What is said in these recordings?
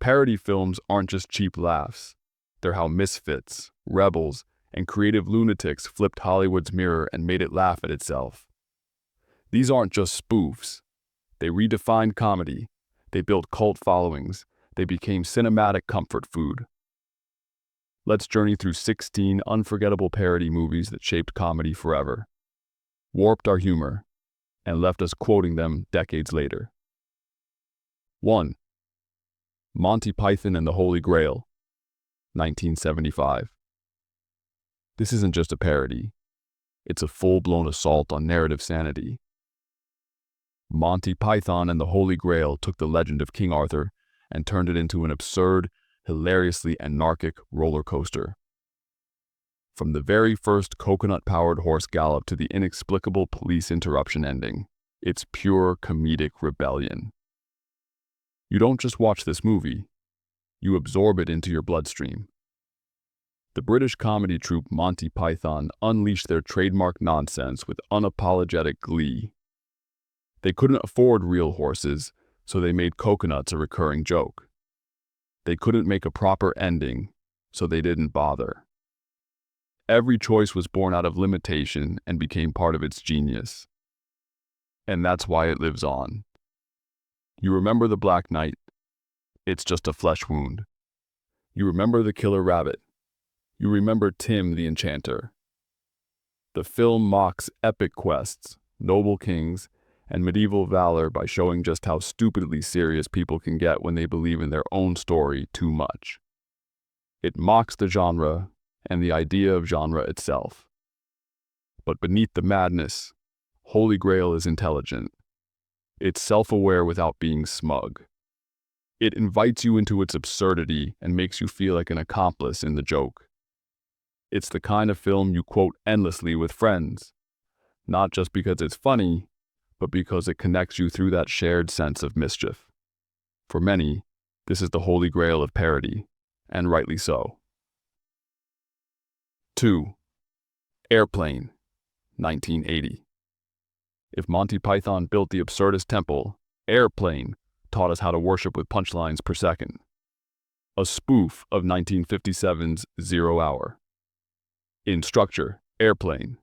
Parody films aren't just cheap laughs. They're how misfits, rebels, and creative lunatics flipped Hollywood's mirror and made it laugh at itself. These aren't just spoofs. They redefined comedy. They built cult followings. They became cinematic comfort food. Let's journey through 16 unforgettable parody movies that shaped comedy forever, warped our humor, and left us quoting them decades later. 1. Monty Python and the Holy Grail, 1975. This isn't just a parody. It's a full-blown assault on narrative sanity. Monty Python and the Holy Grail took the legend of King Arthur and turned it into an absurd, hilariously anarchic roller coaster. From the very first coconut-powered horse gallop to the inexplicable police interruption ending, it's pure comedic rebellion. You don't just watch this movie, you absorb it into your bloodstream. The British comedy troupe Monty Python unleashed their trademark nonsense with unapologetic glee. They couldn't afford real horses, so they made coconuts a recurring joke. They couldn't make a proper ending, so they didn't bother. Every choice was born out of limitation and became part of its genius. And that's why it lives on. You remember the Black Knight? It's just a flesh wound. You remember the Killer Rabbit? You remember Tim the Enchanter. The film mocks epic quests, noble kings, and medieval valor by showing just how stupidly serious people can get when they believe in their own story too much. It mocks the genre and the idea of genre itself. But beneath the madness, Holy Grail is intelligent. It's self-aware without being smug. It invites you into its absurdity and makes you feel like an accomplice in the joke. It's the kind of film you quote endlessly with friends, not just because it's funny, but because it connects you through that shared sense of mischief. For many, this is the Holy Grail of parody, and rightly so. 2. Airplane, 1980. If Monty Python built the absurdist temple, Airplane taught us how to worship with punchlines per second. A spoof of 1957's 0 Hour. In structure, Airplane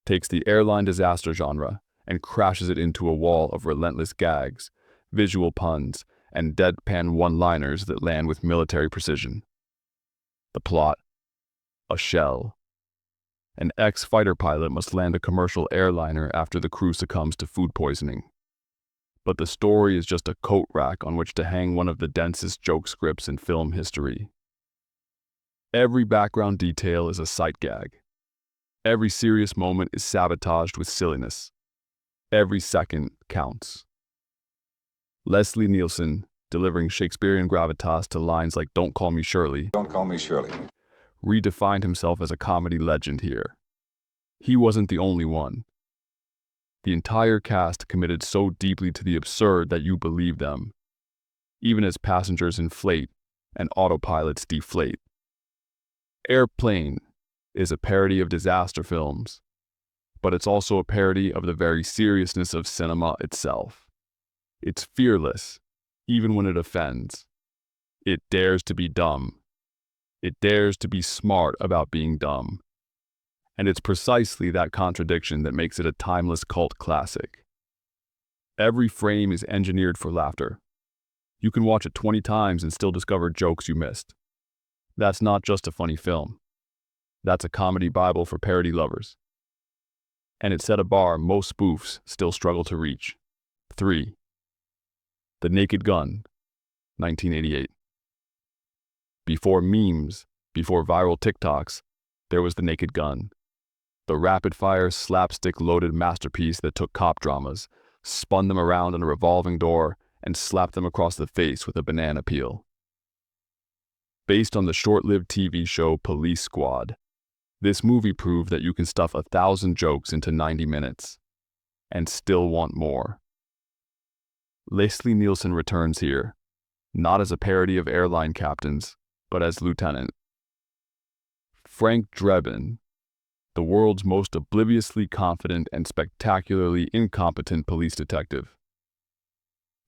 takes the airline disaster genre and crashes it into a wall of relentless gags, visual puns, and deadpan one-liners that land with military precision. The plot: a shell. An ex-fighter pilot must land a commercial airliner after the crew succumbs to food poisoning. But the story is just a coat rack on which to hang one of the densest joke scripts in film history. Every background detail is a sight gag. Every serious moment is sabotaged with silliness. Every second counts. Leslie Nielsen, delivering Shakespearean gravitas to lines like "Don't call me Shirley," Don't call me Shirley. redefined himself as a comedy legend here. He wasn't the only one. The entire cast committed so deeply to the absurd that you believe them, even as passengers inflate and autopilots deflate. Airplane is a parody of disaster films, but it's also a parody of the very seriousness of cinema itself. It's fearless, even when it offends. It dares to be dumb. It dares to be smart about being dumb. And it's precisely that contradiction that makes it a timeless cult classic. Every frame is engineered for laughter. You can watch it 20 times and still discover jokes you missed. That's not just a funny film. That's a comedy Bible for parody lovers. And it set a bar most spoofs still struggle to reach. 3. The Naked Gun, 1988. Before memes, before viral TikToks, there was The Naked Gun. The rapid-fire, slapstick-loaded masterpiece that took cop dramas, spun them around on a revolving door, and slapped them across the face with a banana peel. Based on the short-lived TV show Police Squad, this movie proved that you can stuff 1,000 jokes into 90 minutes, and still want more. Leslie Nielsen returns here, not as a parody of airline captains, but as Lieutenant Frank Drebin, the world's most obliviously confident and spectacularly incompetent police detective.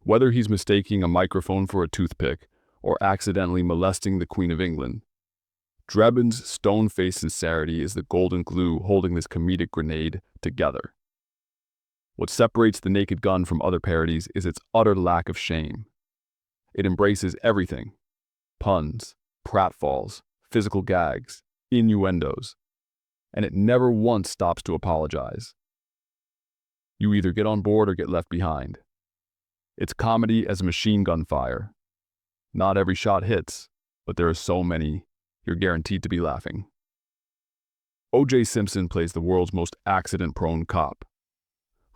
Whether he's mistaking a microphone for a toothpick, or accidentally molesting the Queen of England. Drebin's stone-faced sincerity is the golden glue holding this comedic grenade together. What separates The Naked Gun from other parodies is its utter lack of shame. It embraces everything: puns, pratfalls, physical gags, innuendos, and it never once stops to apologize. You either get on board or get left behind. It's comedy as machine gun fire. Not every shot hits, but there are so many, you're guaranteed to be laughing. O.J. Simpson plays the world's most accident-prone cop.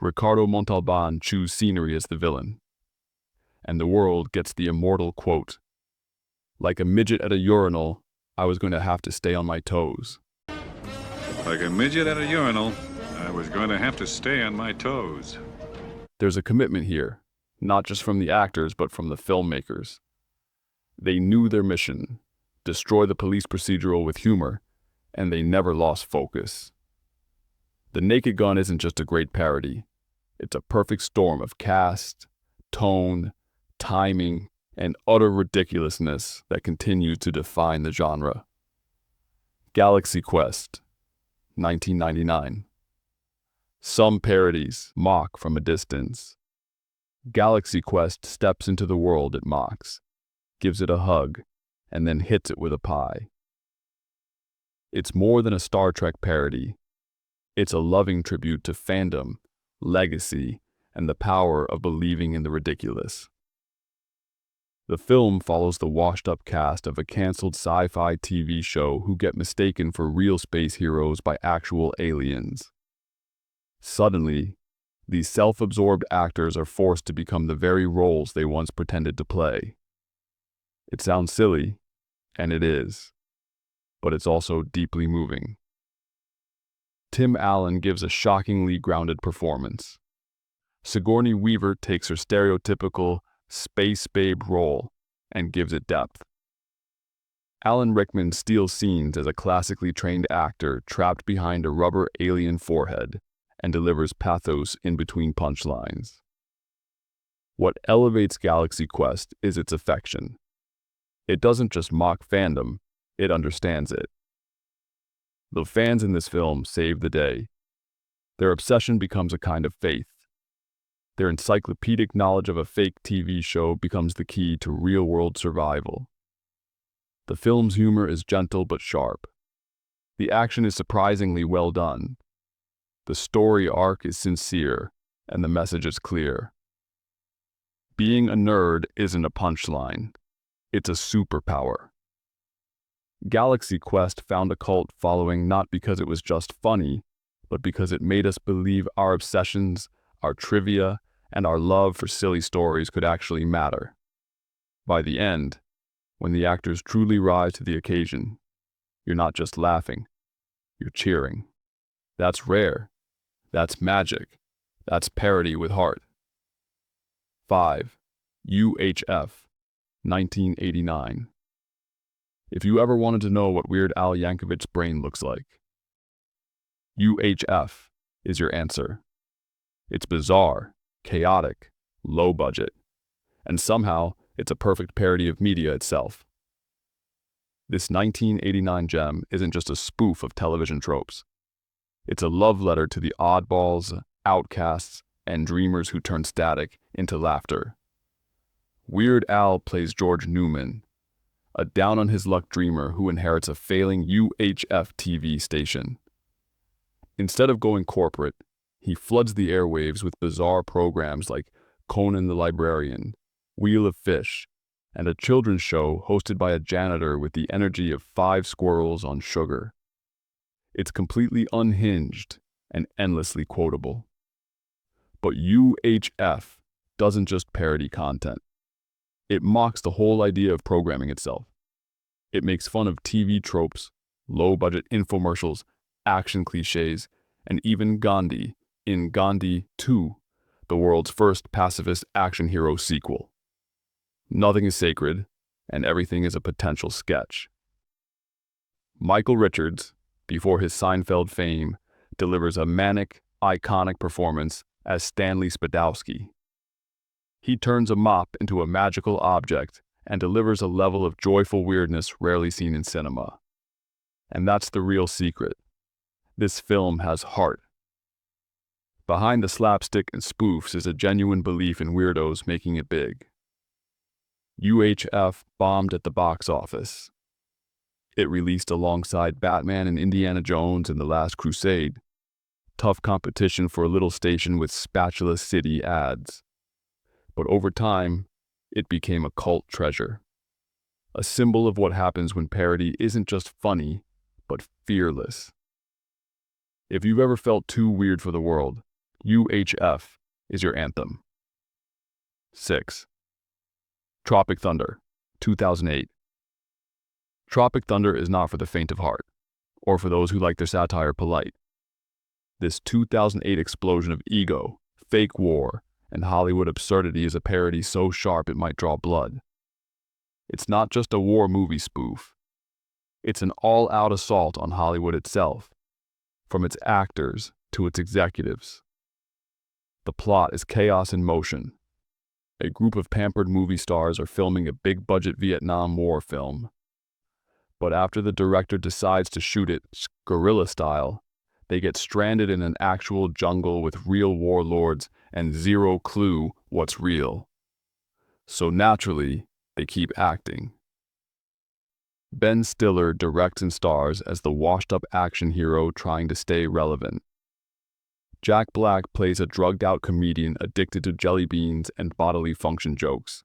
Ricardo Montalban chews scenery as the villain. And the world gets the immortal quote, "Like a midget at a urinal, I was going to have to stay on my toes." Like a midget at a urinal, I was going to have to stay on my toes. There's a commitment here, not just from the actors, but from the filmmakers. They knew their mission: destroy the police procedural with humor, and they never lost focus. The Naked Gun isn't just a great parody. It's a perfect storm of cast, tone, timing, and utter ridiculousness that continues to define the genre. Galaxy Quest, 1999. Some parodies mock from a distance. Galaxy Quest steps into the world it mocks, gives it a hug, and then hits it with a pie. It's more than a Star Trek parody. It's a loving tribute to fandom, legacy, and the power of believing in the ridiculous. The film follows the washed-up cast of a canceled sci-fi TV show who get mistaken for real space heroes by actual aliens. Suddenly, these self-absorbed actors are forced to become the very roles they once pretended to play. It sounds silly, and it is, but it's also deeply moving. Tim Allen gives a shockingly grounded performance. Sigourney Weaver takes her stereotypical space babe role and gives it depth. Alan Rickman steals scenes as a classically trained actor trapped behind a rubber alien forehead and delivers pathos in between punchlines. What elevates Galaxy Quest is its affection. It doesn't just mock fandom, it understands it. The fans in this film save the day. Their obsession becomes a kind of faith. Their encyclopedic knowledge of a fake TV show becomes the key to real-world survival. The film's humor is gentle but sharp. The action is surprisingly well done. The story arc is sincere, and the message is clear. Being a nerd isn't a punchline. It's a superpower. Galaxy Quest found a cult following not because it was just funny, but because it made us believe our obsessions, our trivia, and our love for silly stories could actually matter. By the end, when the actors truly rise to the occasion, you're not just laughing, you're cheering. That's rare. That's magic. That's parody with heart. 5. UHF, 1989. If you ever wanted to know what Weird Al Yankovic's brain looks like, UHF is your answer. It's bizarre, chaotic, low budget, and somehow it's a perfect parody of media itself. This 1989 gem isn't just a spoof of television tropes. It's a love letter to the oddballs, outcasts, and dreamers who turn static into laughter. Weird Al plays George Newman, a down-on-his-luck dreamer who inherits a failing UHF TV station. Instead of going corporate, he floods the airwaves with bizarre programs like Conan the Librarian, Wheel of Fish, and a children's show hosted by a janitor with the energy of 5 squirrels on sugar. It's completely unhinged and endlessly quotable. But UHF doesn't just parody content. It mocks the whole idea of programming itself. It makes fun of TV tropes, low-budget infomercials, action cliches, and even Gandhi in Gandhi 2, the world's first pacifist action hero sequel. Nothing is sacred, and everything is a potential sketch. Michael Richards, before his Seinfeld fame, delivers a manic, iconic performance as Stanley Spadowski. He turns a mop into a magical object and delivers a level of joyful weirdness rarely seen in cinema. And that's the real secret. This film has heart. Behind the slapstick and spoofs is a genuine belief in weirdos making it big. UHF bombed at the box office. It released alongside Batman and Indiana Jones and The Last Crusade. Tough competition for a little station with Spatula City ads. But over time, it became a cult treasure. A symbol of what happens when parody isn't just funny, but fearless. If you've ever felt too weird for the world, UHF is your anthem. 6. Tropic Thunder, 2008. Tropic Thunder is not for the faint of heart, or for those who like their satire polite. This 2008 explosion of ego, fake war, and Hollywood absurdity is a parody so sharp it might draw blood. It's not just a war movie spoof. It's an all-out assault on Hollywood itself, from its actors to its executives. The plot is chaos in motion. A group of pampered movie stars are filming a big-budget Vietnam War film. But after the director decides to shoot it guerrilla style, they get stranded in an actual jungle with real warlords and zero clue what's real. So naturally, they keep acting. Ben Stiller directs and stars as the washed-up action hero trying to stay relevant. Jack Black plays a drugged-out comedian addicted to jelly beans and bodily function jokes.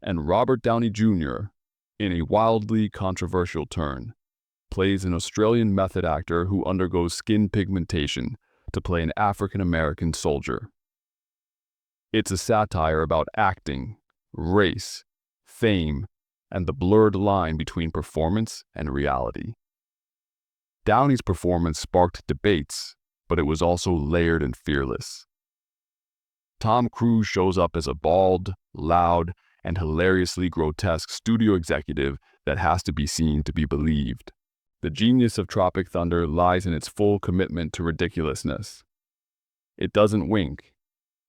And Robert Downey Jr., in a wildly controversial turn, plays an Australian method actor who undergoes skin pigmentation to play an African-American soldier. It's a satire about acting, race, fame, and the blurred line between performance and reality. Downey's performance sparked debates, but it was also layered and fearless. Tom Cruise shows up as a bald, loud, and hilariously grotesque studio executive that has to be seen to be believed. The genius of Tropic Thunder lies in its full commitment to ridiculousness. It doesn't wink.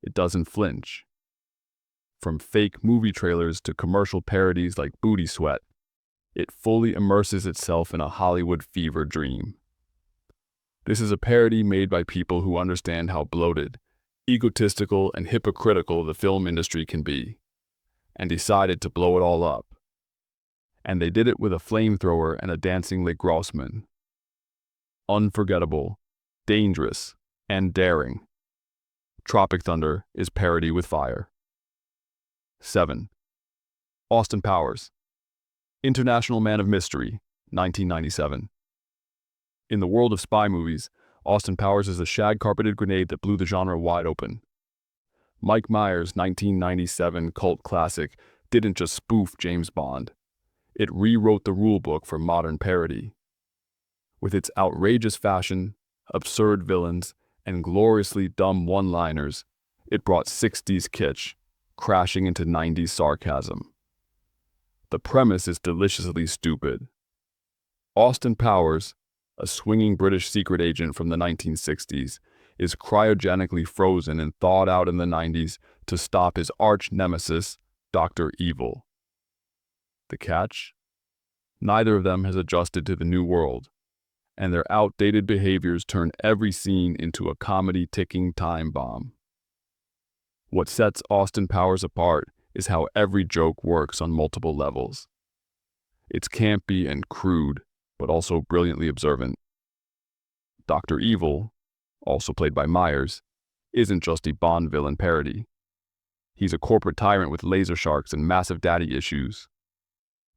It doesn't flinch. From fake movie trailers to commercial parodies like Booty Sweat, it fully immerses itself in a Hollywood fever dream. This is a parody made by people who understand how bloated, egotistical, and hypocritical the film industry can be, and decided to blow it all up. And they did it with a flamethrower and a dancing Lake Grossman. Unforgettable, dangerous, and daring. Tropic Thunder is parody with fire. 7. Austin Powers, International Man of Mystery, 1997. In the world of spy movies, Austin Powers is a shag-carpeted grenade that blew the genre wide open. Mike Myers' 1997 cult classic didn't just spoof James Bond. It rewrote the rulebook for modern parody. With its outrageous fashion, absurd villains, and gloriously dumb one-liners, it brought 60s kitsch crashing into 90s sarcasm. The premise is deliciously stupid. Austin Powers, a swinging British secret agent from the 1960s, is cryogenically frozen and thawed out in the 90s to stop his arch-nemesis, Dr. Evil. The catch? Neither of them has adjusted to the new world, and their outdated behaviors turn every scene into a comedy ticking time bomb. What sets Austin Powers apart is how every joke works on multiple levels. It's campy and crude, but also brilliantly observant. Dr. Evil, also played by Myers, isn't just a Bond villain parody. He's a corporate tyrant with laser sharks and massive daddy issues.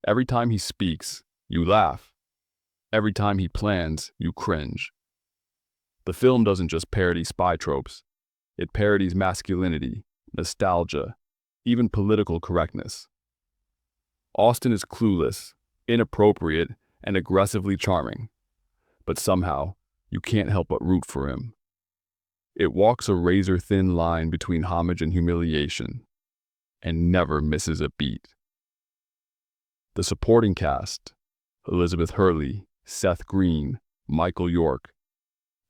Every time he speaks, you laugh. Every time he plans, you cringe. The film doesn't just parody spy tropes. It parodies masculinity, nostalgia, even political correctness. Austin is clueless, inappropriate, and aggressively charming, but somehow you can't help but root for him. It walks a razor-thin line between homage and humiliation, and never misses a beat. The supporting cast, Elizabeth Hurley, Seth Green, Michael York,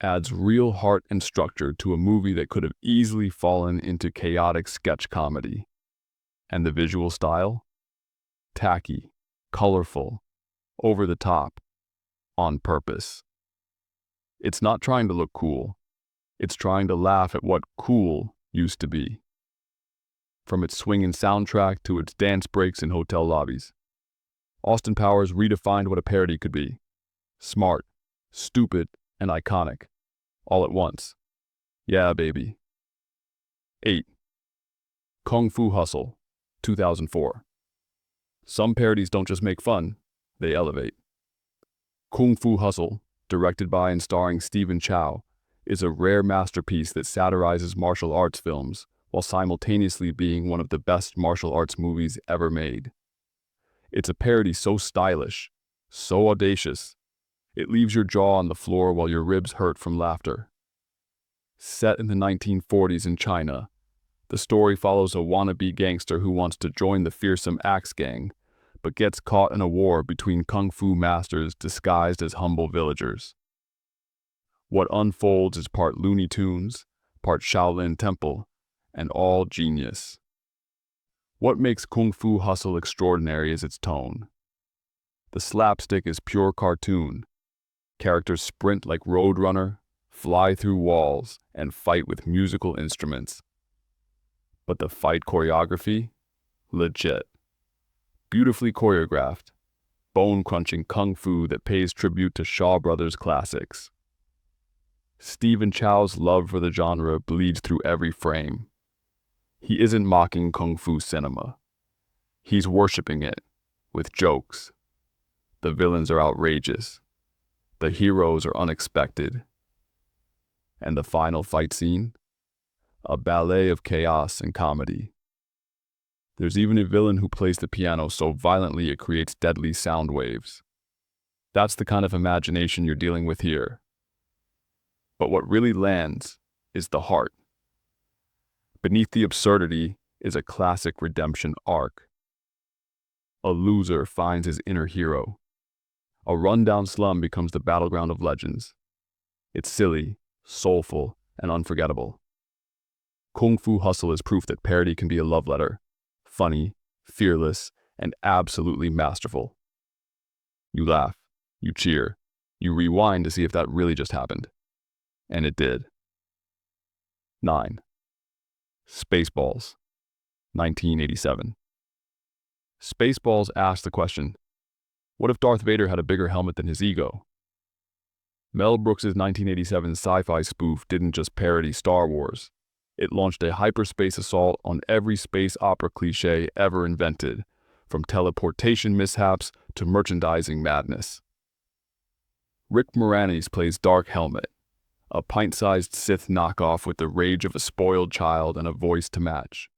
adds real heart and structure to a movie that could have easily fallen into chaotic sketch comedy. And the visual style? tacky, colorful, over the top, on purpose. It's not trying to look cool. It's trying to laugh at what cool used to be. From its swinging soundtrack to its dance breaks in hotel lobbies, Austin Powers redefined what a parody could be. Smart, stupid, and iconic, all at once. Yeah, baby. 8. Kung Fu Hustle, 2004. Some parodies don't just make fun, they elevate. Kung Fu Hustle, directed by and starring Stephen Chow, is a rare masterpiece that satirizes martial arts films while simultaneously being one of the best martial arts movies ever made. It's a parody so stylish, so audacious, it leaves your jaw on the floor while your ribs hurt from laughter. Set in the 1940s in China, the story follows a wannabe gangster who wants to join the fearsome Axe Gang, but gets caught in a war between kung fu masters disguised as humble villagers. What unfolds is part Looney Tunes, part Shaolin Temple, and all genius. What makes Kung Fu Hustle extraordinary is its tone. The slapstick is pure cartoon. Characters sprint like Roadrunner, fly through walls, and fight with musical instruments. But the fight choreography? Legit. Beautifully choreographed, bone-crunching kung fu that pays tribute to Shaw Brothers classics. Stephen Chow's love for the genre bleeds through every frame. He isn't mocking kung fu cinema. He's worshipping it, with jokes. The villains are outrageous. The heroes are unexpected. And the final fight scene? A ballet of chaos and comedy. There's even a villain who plays the piano so violently it creates deadly sound waves. That's the kind of imagination you're dealing with here. But what really lands is the heart. Beneath the absurdity is a classic redemption arc. A loser finds his inner hero. A rundown slum becomes the battleground of legends. It's silly, soulful, and unforgettable. Kung Fu Hustle is proof that parody can be a love letter. Funny, fearless, and absolutely masterful. You laugh, you cheer, you rewind to see if that really just happened. And it did. 9. Spaceballs, 1987. Spaceballs asked the question, what if Darth Vader had a bigger helmet than his ego? Mel Brooks' 1987 sci-fi spoof didn't just parody Star Wars. It launched a hyperspace assault on every space opera cliché ever invented, from teleportation mishaps to merchandising madness. Rick Moranis plays Dark Helmet, a pint-sized Sith knockoff with the rage of a spoiled child and a voice to match.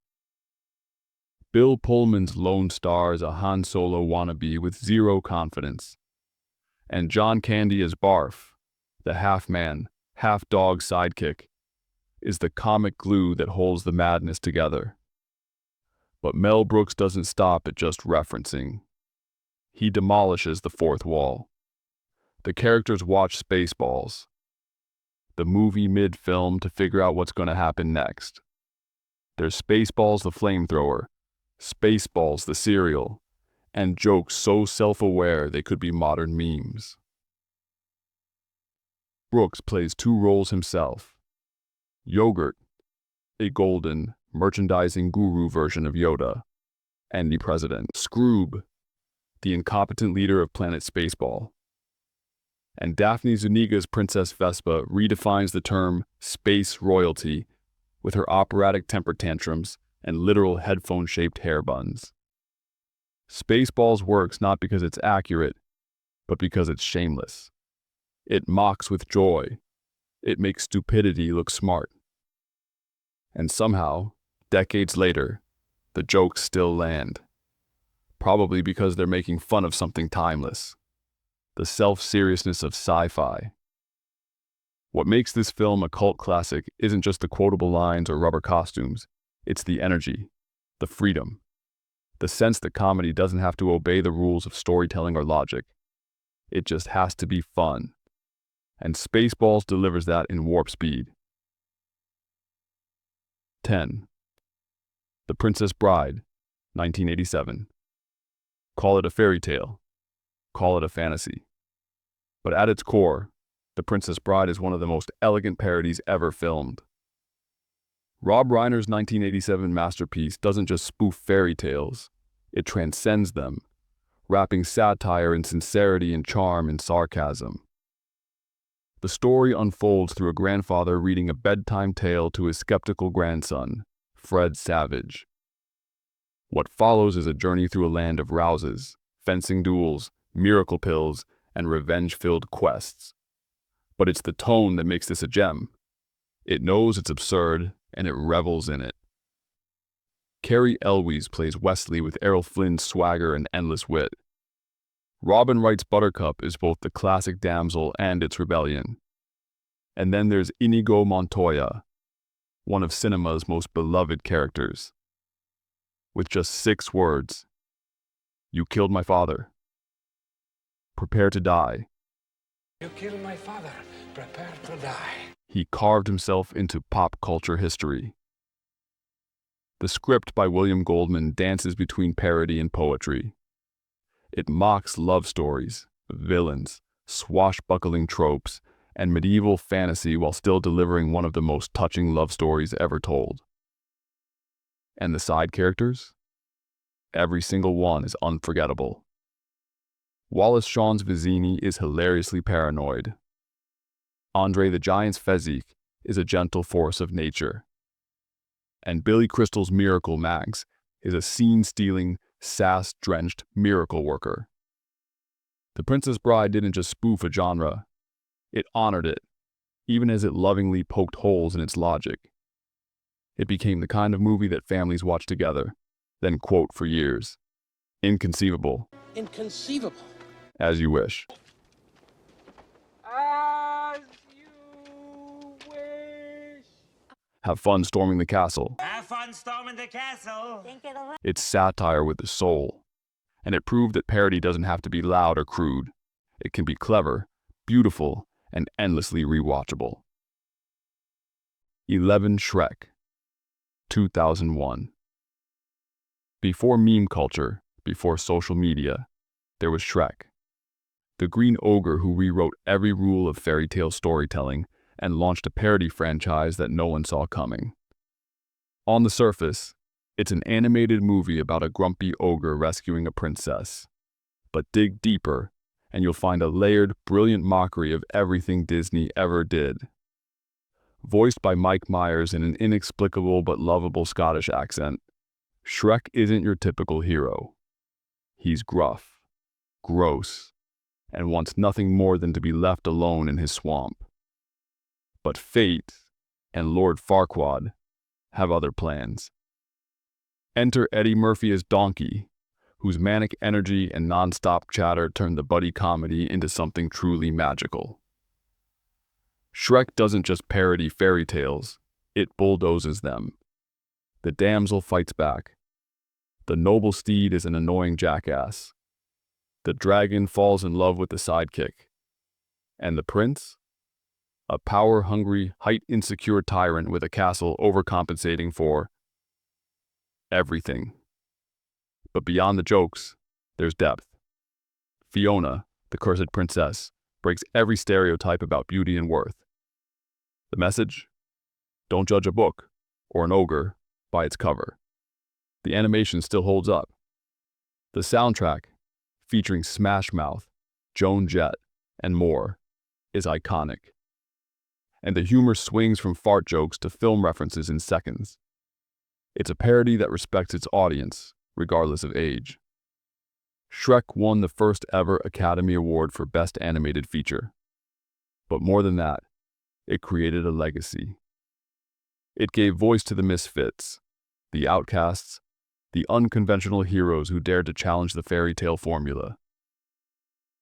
Bill Pullman's Lone Star is a Han Solo wannabe with zero confidence. And John Candy as Barf, the half-man, half-dog sidekick, is the comic glue that holds the madness together. But Mel Brooks doesn't stop at just referencing. He demolishes the fourth wall. The characters watch Spaceballs, the movie mid-film, to figure out what's going to happen next. There's Spaceballs the flamethrower, Spaceballs the cereal, and jokes so self-aware they could be modern memes. Brooks plays two roles himself. Yogurt, a golden, merchandising guru version of Yoda, and the president, Scroob, the incompetent leader of Planet Spaceball. And Daphne Zuniga's Princess Vespa redefines the term space royalty with her operatic temper tantrums and literal headphone-shaped hair buns. Spaceballs works not because it's accurate, but because it's shameless. It mocks with joy. It makes stupidity look smart. And somehow, decades later, the jokes still land. Probably because they're making fun of something timeless. The self-seriousness of sci-fi. What makes this film a cult classic isn't just the quotable lines or rubber costumes. It's the energy, the freedom, the sense that comedy doesn't have to obey the rules of storytelling or logic. It just has to be fun. And Spaceballs delivers that in warp speed. 10. The Princess Bride, 1987. Call it a fairy tale. Call it a fantasy. But at its core, The Princess Bride is one of the most elegant parodies ever filmed. Rob Reiner's 1987 masterpiece doesn't just spoof fairy tales, it transcends them, wrapping satire in sincerity and charm and sarcasm. The story unfolds through a grandfather reading a bedtime tale to his skeptical grandson, Fred Savage. What follows is a journey through a land of rouses, fencing duels, miracle pills, and revenge-filled quests. But it's the tone that makes this a gem. It knows it's absurd, and it revels in it. Carrie Elwes plays Wesley with Errol Flynn's swagger and endless wit. Robin Wright's Buttercup is both the classic damsel and its rebellion. And then there's Inigo Montoya, one of cinema's most beloved characters. With just 6 words, "You killed my father. Prepare to die." You killed my father. Prepare to die. He carved himself into pop culture history. The script by William Goldman dances between parody and poetry. It mocks love stories, villains, swashbuckling tropes, and medieval fantasy while still delivering one of the most touching love stories ever told. And the side characters? Every single one is unforgettable. Wallace Shawn's Vizzini is hilariously paranoid. Andre the Giant's Fezzik is a gentle force of nature. And Billy Crystal's Miracle Mags is a scene-stealing, sass-drenched miracle worker. The Princess Bride didn't just spoof a genre, it honored it, even as it lovingly poked holes in its logic. It became the kind of movie that families watch together, then quote for years. Inconceivable. Inconceivable. As you wish. As you wish. Have fun storming the castle. Have fun storming the castle. It's satire with the soul, and it proved that parody doesn't have to be loud or crude. It can be clever, beautiful, and endlessly rewatchable. 11 Shrek, 2001. Before meme culture, before social media, there was Shrek, the green ogre who rewrote every rule of fairy tale storytelling and launched a parody franchise that no one saw coming. On the surface, it's an animated movie about a grumpy ogre rescuing a princess. But dig deeper, and you'll find a layered, brilliant mockery of everything Disney ever did. Voiced by Mike Myers in an inexplicable but lovable Scottish accent, Shrek isn't your typical hero. He's gruff, gross, and wants nothing more than to be left alone in his swamp. But fate and Lord Farquaad have other plans. Enter Eddie Murphy as Donkey, whose manic energy and non-stop chatter turn the buddy comedy into something truly magical. Shrek doesn't just parody fairy tales, it bulldozes them. The damsel fights back. The noble steed is an annoying jackass. The dragon falls in love with the sidekick. And the prince? A power-hungry, height-insecure tyrant with a castle overcompensating for everything. But beyond the jokes, there's depth. Fiona, the cursed princess, breaks every stereotype about beauty and worth. The message? Don't judge a book, or an ogre, by its cover. The animation still holds up. The soundtrack, featuring Smash Mouth, Joan Jett, and more, is iconic. And the humor swings from fart jokes to film references in seconds. It's a parody that respects its audience, regardless of age. Shrek won the first ever Academy Award for Best Animated Feature. But more than that, it created a legacy. It gave voice to the misfits, the outcasts, the unconventional heroes who dared to challenge the fairy tale formula.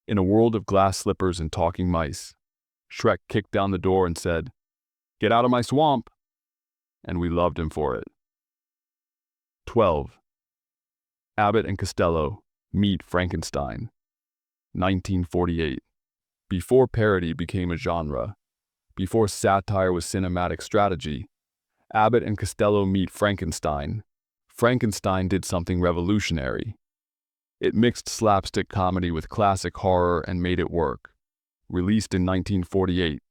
In a world of glass slippers and talking mice, Shrek kicked down the door and said, "Get out of my swamp!" And we loved him for it. 12. Abbott and Costello Meet Frankenstein, 1948. Before parody became a genre, before satire was cinematic strategy, Abbott and Costello Meet Frankenstein. Frankenstein did something revolutionary. It mixed slapstick comedy with classic horror and made it work. Released in 1948,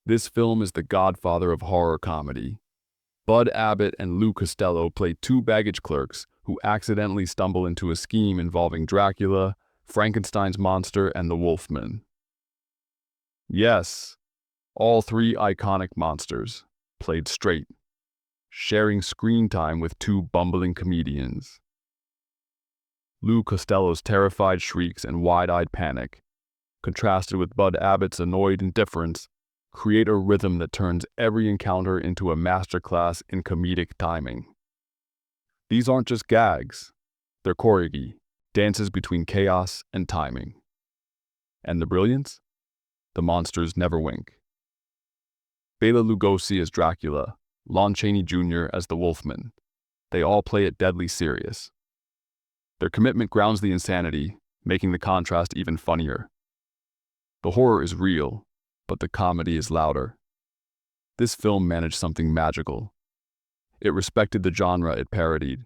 this film is the godfather of horror comedy. Bud Abbott and Lou Costello play two baggage clerks who accidentally stumble into a scheme involving Dracula, Frankenstein's monster, and the Wolfman. Yes, all three iconic monsters, played straight, sharing screen time with two bumbling comedians. Lou Costello's terrified shrieks and wide-eyed panic, contrasted with Bud Abbott's annoyed indifference, create a rhythm that turns every encounter into a masterclass in comedic timing. These aren't just gags, they're choreography, dances between chaos and timing. And the brilliance? The monsters never wink. Bela Lugosi as Dracula, Lon Chaney Jr. as the Wolfman. They all play it deadly serious. Their commitment grounds the insanity, making the contrast even funnier. The horror is real, but the comedy is louder. This film managed something magical. It respected the genre it parodied.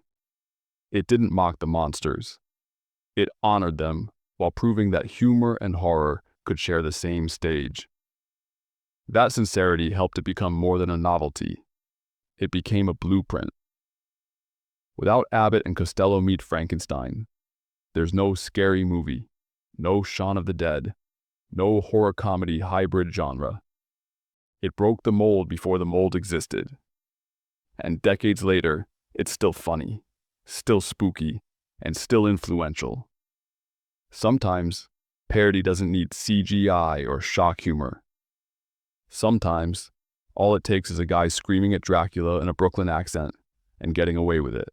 It didn't mock the monsters. It honored them while proving that humor and horror could share the same stage. That sincerity helped it become more than a novelty. It became a blueprint. Without Abbott and Costello meet Frankenstein, there's no scary movie, no Shaun of the Dead, no horror comedy hybrid genre. It broke the mold before the mold existed. And decades later, it's still funny, still spooky, and still influential. Sometimes, parody doesn't need CGI or shock humor. Sometimes, all it takes is a guy screaming at Dracula in a Brooklyn accent and getting away with it.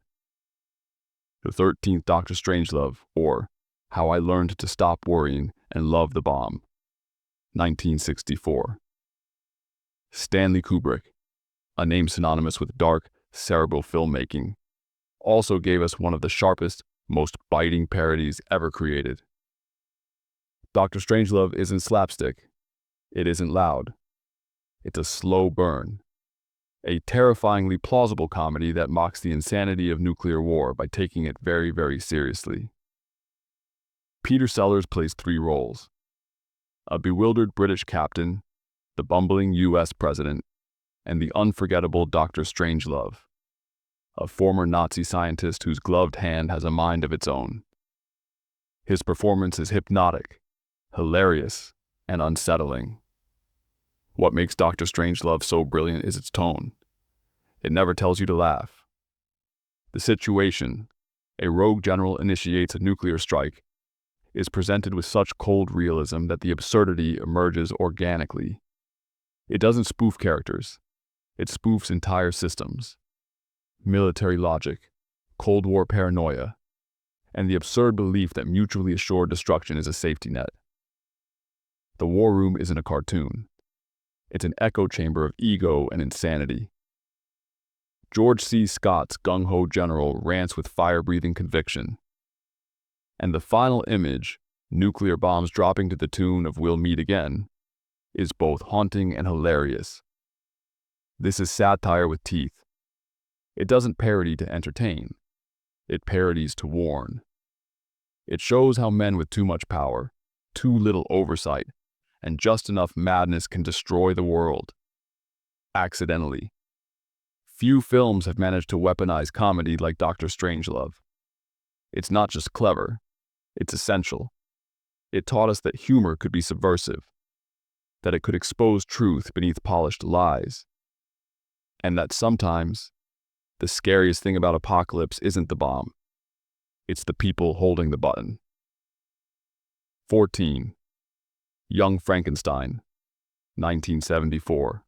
The 13th Doctor Strangelove, or How I Learned to Stop Worrying and Love the Bomb, 1964. Stanley Kubrick, a name synonymous with dark, cerebral filmmaking, also gave us one of the sharpest, most biting parodies ever created. Dr. Strangelove isn't slapstick. It isn't loud. It's a slow burn. A terrifyingly plausible comedy that mocks the insanity of nuclear war by taking it very, very seriously. Peter Sellers plays three roles: a bewildered British captain, the bumbling U.S. president, and the unforgettable Dr. Strangelove, a former Nazi scientist whose gloved hand has a mind of its own. His performance is hypnotic, hilarious, and unsettling. What makes Dr. Strangelove so brilliant is its tone. It never tells you to laugh. The situation, a rogue general initiates a nuclear strike, is presented with such cold realism that the absurdity emerges organically. It doesn't spoof characters. It spoofs entire systems. Military logic, Cold War paranoia, and the absurd belief that mutually assured destruction is a safety net. The war room isn't a cartoon. It's an echo chamber of ego and insanity. George C. Scott's gung-ho general rants with fire-breathing conviction. And the final image, nuclear bombs dropping to the tune of "We'll Meet Again," is both haunting and hilarious. This is satire with teeth. It doesn't parody to entertain. It parodies to warn. It shows how men with too much power, too little oversight, and just enough madness can destroy the world. Accidentally. Few films have managed to weaponize comedy like Dr. Strangelove. It's not just clever, it's essential. It taught us that humor could be subversive, that it could expose truth beneath polished lies, and that sometimes the scariest thing about apocalypse isn't the bomb. It's the people holding the button. 14. Young Frankenstein, 1974.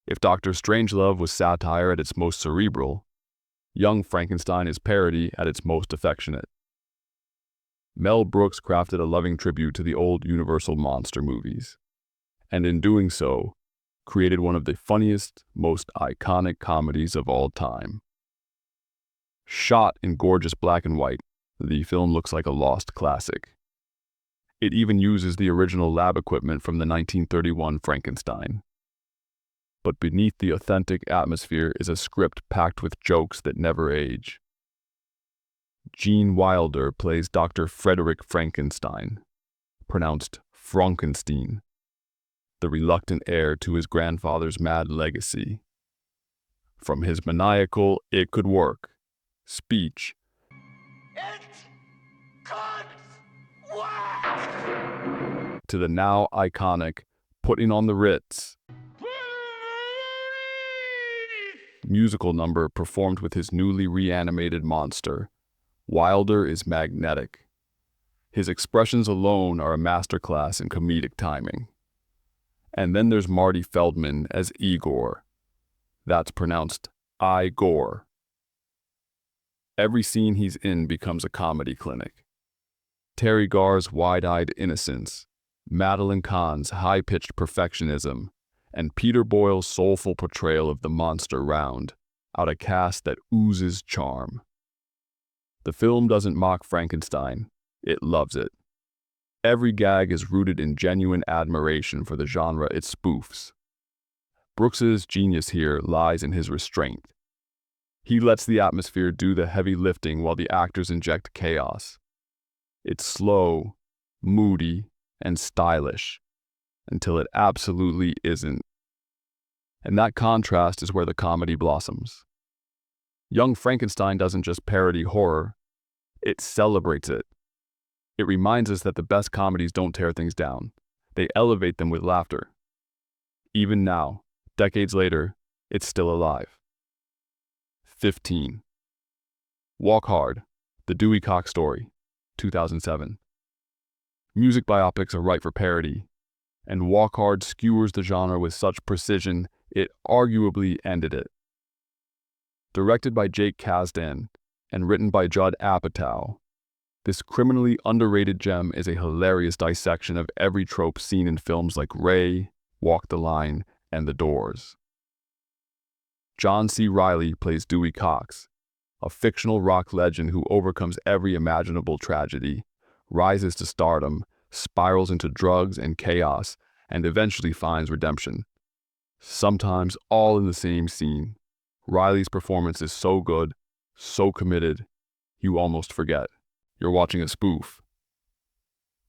If Dr. Strangelove was satire at its most cerebral, Young Frankenstein is parody at its most affectionate. Mel Brooks crafted a loving tribute to the old Universal monster movies, and in doing so, created one of the funniest, most iconic comedies of all time. Shot in gorgeous black and white, the film looks like a lost classic. It even uses the original lab equipment from the 1931 Frankenstein. But beneath the authentic atmosphere is a script packed with jokes that never age. Gene Wilder plays Dr. Frederick Frankenstein, pronounced Frankenstein, the reluctant heir to his grandfather's mad legacy. From his maniacal "it could work" speech to the now iconic "putting on the Ritz" musical number performed with his newly reanimated monster, Wilder is magnetic. His expressions alone are a masterclass in comedic timing. And then there's Marty Feldman as Igor. That's pronounced I-Gore. Every scene he's in becomes a comedy clinic. Terry Garr's wide-eyed innocence, Madeline Kahn's high-pitched perfectionism, and Peter Boyle's soulful portrayal of the monster round out a cast that oozes charm. The film doesn't mock Frankenstein, it loves it. Every gag is rooted in genuine admiration for the genre it spoofs. Brooks's genius here lies in his restraint. He lets the atmosphere do the heavy lifting while the actors inject chaos. It's slow, moody, and stylish, until it absolutely isn't. And that contrast is where the comedy blossoms. Young Frankenstein doesn't just parody horror, it celebrates it. It reminds us that the best comedies don't tear things down, they elevate them with laughter. Even now, decades later, it's still alive. 15. Walk Hard, The Dewey Cox Story, 2007. Music biopics are ripe for parody, and Walk Hard skewers the genre with such precision it arguably ended it. Directed by Jake Kasdan and written by Judd Apatow, this criminally underrated gem is a hilarious dissection of every trope seen in films like Ray, Walk the Line, and The Doors. John C. Reilly plays Dewey Cox, a fictional rock legend who overcomes every imaginable tragedy, rises to stardom, spirals into drugs and chaos, and eventually finds redemption. Sometimes all in the same scene. Reilly's performance is so good, so committed, you almost forget you're watching a spoof.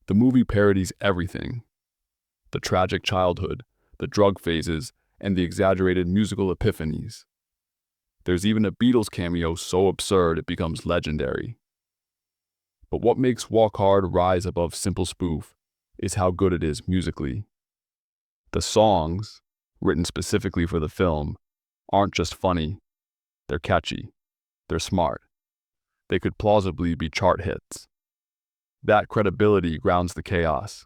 The movie parodies everything: the tragic childhood, the drug phases, and the exaggerated musical epiphanies. There's even a Beatles cameo so absurd it becomes legendary. But what makes Walk Hard rise above simple spoof is how good it is musically. The songs, written specifically for the film, aren't just funny, they're catchy, they're smart. They could plausibly be chart hits. That credibility grounds the chaos.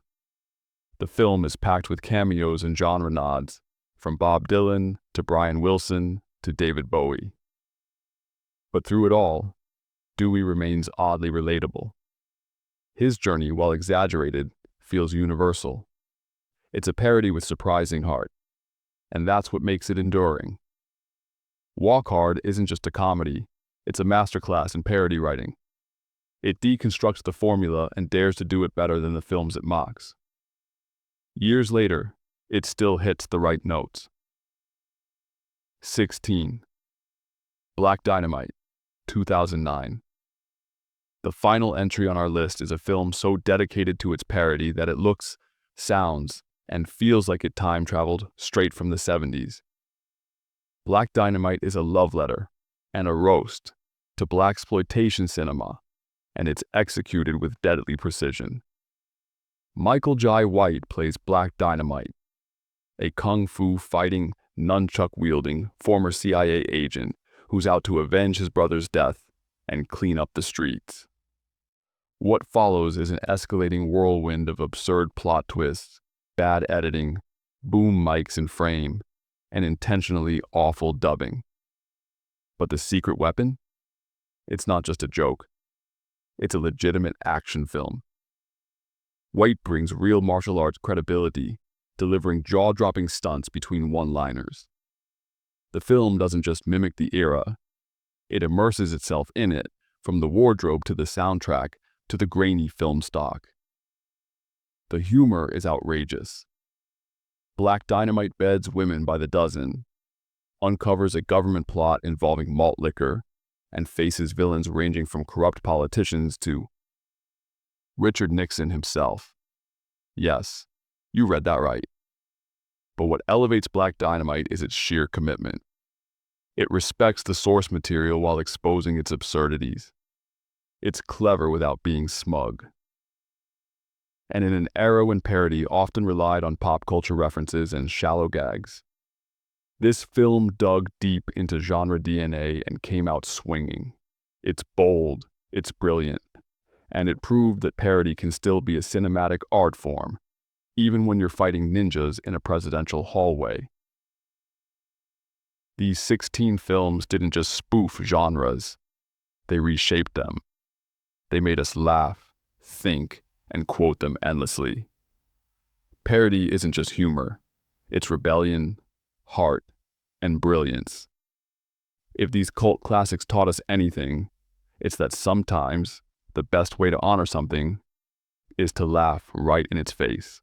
The film is packed with cameos and genre nods, from Bob Dylan to Brian Wilson to David Bowie. But through it all, Dewey remains oddly relatable. His journey, while exaggerated, feels universal. It's a parody with surprising heart, and that's what makes it enduring. Walk Hard isn't just a comedy, it's a masterclass in parody writing. It deconstructs the formula and dares to do it better than the films it mocks. Years later, it still hits the right notes. 16. Black Dynamite, 2009. The final entry on our list is a film so dedicated to its parody that it looks, sounds, and feels like it time traveled straight from the 70s. Black Dynamite is a love letter and a roast to blaxploitation cinema, and it's executed with deadly precision. Michael Jai White plays Black Dynamite, a kung fu fighting, nunchuck-wielding former CIA agent who's out to avenge his brother's death and clean up the streets. What follows is an escalating whirlwind of absurd plot twists, bad editing, boom mics in frame, and intentionally awful dubbing. But the secret weapon? It's not just a joke. It's a legitimate action film. White brings real martial arts credibility, delivering jaw-dropping stunts between one-liners. The film doesn't just mimic the era, it immerses itself in it, from the wardrobe to the soundtrack to the grainy film stock. The humor is outrageous. Black Dynamite beds women by the dozen, uncovers a government plot involving malt liquor, and faces villains ranging from corrupt politicians to Richard Nixon himself. Yes, you read that right. But what elevates Black Dynamite is its sheer commitment. It respects the source material while exposing its absurdities. It's clever without being smug. And in an era when parody often relied on pop culture references and shallow gags, this film dug deep into genre DNA and came out swinging. It's bold, it's brilliant, and it proved that parody can still be a cinematic art form, even when you're fighting ninjas in a presidential hallway. These 16 films didn't just spoof genres, they reshaped them. They made us laugh, think, and quote them endlessly. Parody isn't just humor, it's rebellion, heart, and brilliance. If these cult classics taught us anything, it's that sometimes the best way to honor something is to laugh right in its face.